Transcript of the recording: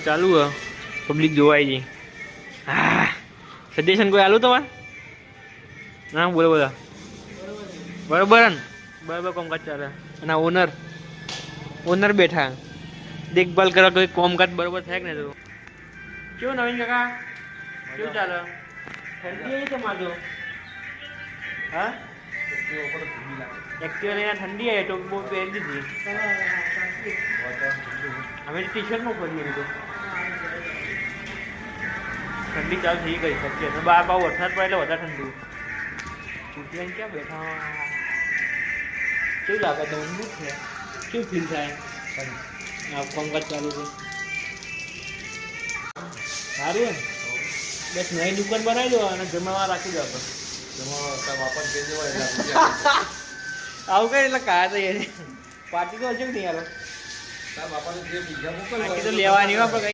ચાલુ હ પબ્લિક જોવાય છે. હા સજેશન કોઈ આલું તમારે ના બોલો બોલો બરોબર ને બરાબર કોમકાજ ચાલે અને ઓનર બેઠા દેખભાલ કરવા કોઈ કોમકાજ બરોબર થાય કે ને તો કેવું નવીન કાકા કેવું ચાલે ઠંડી તમાર તો હા એક્ટિવા ઠંડી આવે તો બહુ પહેરી દીધી અમે ટી શર્ટમાં ફરીએ તો ઠંડી ચાલુ થઈ ગઈ છે બાર ભાવ વરસાદ પડે એટલે વધારે ઠંડી ઉઠીને ક્યાં બેઠા કેવું લાગે તમને છે કેવું ફીલ થાય આ કોમકાજ ચાલુ છે સારું બસ નવી દુકાન બનાવી દો અને જમાવા રાખી દો આવું કઈ એટલે કાયા તો પાર્ટી તો હજુ નહીં યાર બાપા તો લેવાની